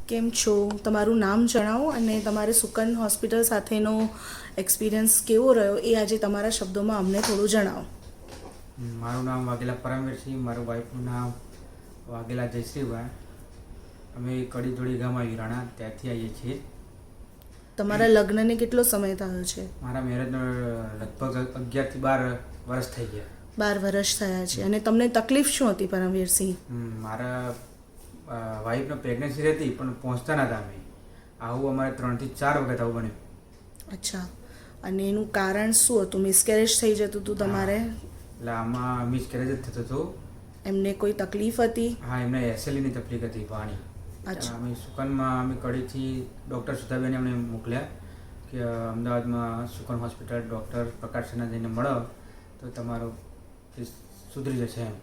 કેમ છો? તમારું નામ જણાવો અને તમારે સુકન હોસ્પિટલ સાથેનો એક્સપિરિયન્સ કેવો રહ્યો એ આજે તમારા શબ્દોમાં અમને થોડું જણાવો. મારું નામ વાઘેલા પરમવીરસિંહ, મારું વાઈફનું નામ વાઘેલા જયશ્રીભાઈ. અમે કડીજોડી ગામ આવી રાણા ત્યાંથી આવીએ છીએ. તમારા લગ્નને કેટલો સમય થયો છે? મારા મેરેજનો લગભગ 11 થી 12 વર્ષ થઈ ગયા. 12 વર્ષ થયા છે. અને તમને તકલીફ શું હતી પરમવીરસિંહ? મારા વાઈફને પ્રેગ્નન્સી રહેતી પણ પહોંચતા નહોતા અમે. આવું અમારે 3 થી 4 વખત આવું બન્યું. અચ્છા, અને એનું કારણ શું હતું? મિસકેરેજ થઈ જતું હતું તમારે? એટલે આમાં મિસકેરેજ જ થતું હતું. એમને કોઈ તકલીફ હતી? હા, એમને એસએલઈની તકલીફ હતી, પાણી. અચ્છા. અમે સુકનમાં અમે કડીથી ડૉક્ટર સુધાબેને અમને મોકલ્યા કે અમદાવાદમાં સુકન હોસ્પિટલ ડૉક્ટર પ્રકાશ સિન્હા જઈને મળો તો તમારું સુધરી જશે એમ.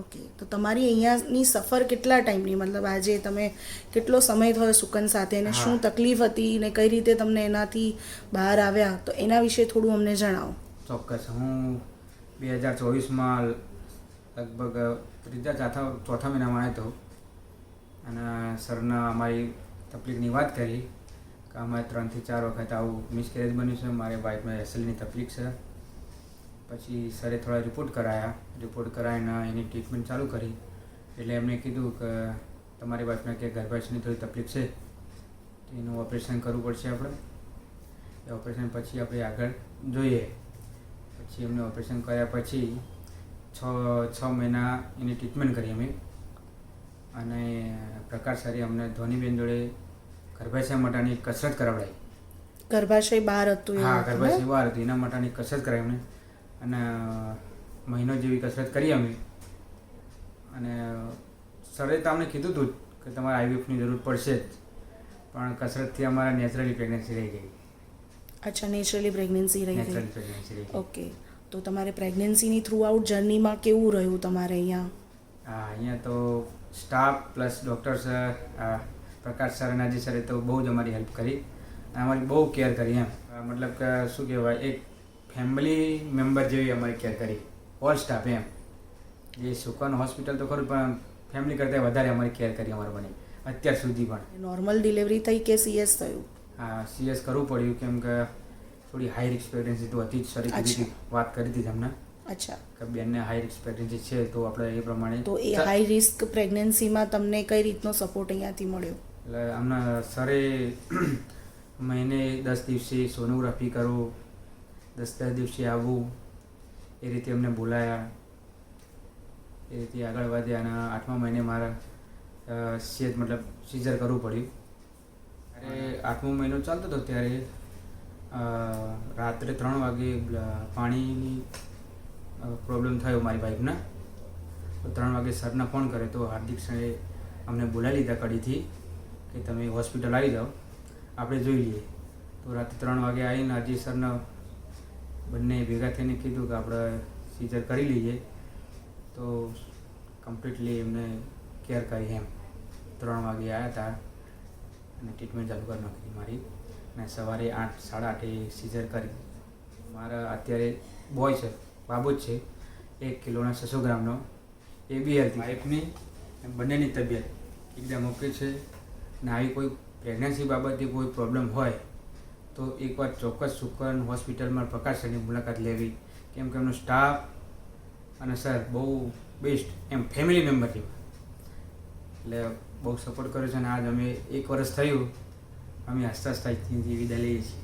ઓકે, તો તમારી અહીંયાની સફર કેટલા ટાઈમની, મતલબ આજે તમે કેટલો સમય થયો સુકન સાથે અને શું તકલીફ હતી ને કઈ રીતે તમને એનાથી બહાર આવ્યા, તો એના વિશે થોડું અમને જણાવો. ચોક્કસ. હું 2024માં લગભગ ચોથા મહિનામાં આવ્યો હતો અને સરના અમારી તકલીફની વાત કરી કે અમારે 3 થી 4 વખત આવું મિસકેરેજ બન્યું છે, મારી વાઈફને એસએલની તકલીફ છે. પછી સરે થોડા રિપોર્ટ કરાવીને એની ટ્રીટમેન્ટ ચાલુ કરી. એટલે એમણે કીધું કે તમારી વાઈફને કે ગર્ભાશયની થોડી તકલીફ છે તો એનું ઓપરેશન કરવું પડશે આપણે. એ ઓપરેશન પછી આપણે આગળ જોઈએ. પછી એમને ઓપરેશન કર્યા પછી 6 મહિના એની ટ્રીટમેન્ટ કરી અમે. અને પ્રકાશ સરે અમને ધોનીબેન જોડે ગર્ભાશય માટેની કસરત કરાવડાવી. ગર્ભાશય બહાર હતું? હા, ગર્ભાશય બહાર હતું, એના માટેની કસરત કરાવી અમને. અને મહિનો જેવી કસરત કરી અમે. અને સરે તો અમને કીધું હતું કે તમારે આઈવીએફની જરૂર પડશે જ, પણ કસરતથી અમારા નેચરલી પ્રેગ્નન્સી રહી ગઈ. અચ્છા, નેચરલી પ્રેગ્નન્સી રહી ગઈ. ઓકે, તો તમારે પ્રેગ્નન્સીની થ્રુ આઉટ જર્નીમાં કેવું રહ્યું તમારે અહીંયા? અહીંયા તો સ્ટાફ પ્લસ ડૉક્ટર્સ પ્રકાશ સર અને અજય સરે તો બહુ જ અમારી હેલ્પ કરી અને અમારી બહુ કેર કરી એમ. મતલબ કે શું કહેવાય, એક ફેમિલી મેમ્બર જેવી અમારી કેર કરી, ઓલ સ્ટાફ એમ. જે સુકન હોસ્પિટલ તો ખરું પણ ફેમિલી કરતાં વધારે અમારી કેર કરી અમારે બની અત્યાર સુધી પણ. નોર્મલ ડિલિવરી થઈ કે સીએસ થયું? હા, સીએસ કરવું પડ્યું કેમ કે થોડી હાઈ રિસ્ક પ્રેગ્નન્સી તો હતી જ. સરી વાત કરી હતી તમને. અચ્છા, કે બેનને હાઈ રિસ્ક પ્રેગ્નન્સી છે તો આપણે એ પ્રમાણે. તો એ હાઈ રિસ્ક પ્રેગ્નન્સીમાં તમને કઈ રીતનો સપોર્ટ અહીંયાથી મળ્યો? એટલે અમને સરે મહિને 10 દિવસે સોનોગ્રાફી કરવું, 10 દિવસે આવવું, એ રીતે અમને બોલાયા. એ રીતે આગળ વધ્યા અને 8મા મહિને મારા મતલબ સીઝર કરવું પડ્યું. ત્યારે 8મો મહિનો ચાલતો હતો ત્યારે રાત્રે 3 વાગે પાણીની પ્રોબ્લેમ થયો મારી વાઈફને. તો 3 વાગે સરને ફોન કર્યો તો હાર્દિક સરે અમને બોલાવી લીધા કડીથી કે તમે હોસ્પિટલ આવી જાઓ, આપણે જોઈ લઈએ. તો રાત્રે 3 વાગે આવીને અજય સરને બંને ભેગા થઈને કીધું કે આપણે સીઝર કરી લઈએ. તો કમ્પ્લીટલી એમને કેર કરી એમ. 3 વાગે આવ્યા હતા અને ટ્રીટમેન્ટ ચાલુ કરી નાખી મારી. અને સવારે 8, 8:30 સીઝર કરી. મારા અત્યારે બોય છે, બાબુ જ છે, 1 કિલોના 600 ગ્રામનો. એ બી હેલ્થી. વાઈફની બંનેની તબિયત એકદમ ઓકે છે. અને આવી કોઈ પ્રેગ્નન્સી બાબતે કોઈ પ્રોબ્લેમ હોય તો એકવાર ચોક્કસ સુકન હોસ્પિટલમાં પ્રકાશ સરની મુલાકાત લેવી. કેમ કે એમનો સ્ટાફ અને સર બહુ બેસ્ટ એમ, ફેમિલી મેમ્બર જેવા. એટલે બહુ સપોર્ટ કર્યો છે અને આજ અમે 1 વર્ષ થયું અમે હસતા હસતા વિદાય લઈએ છીએ.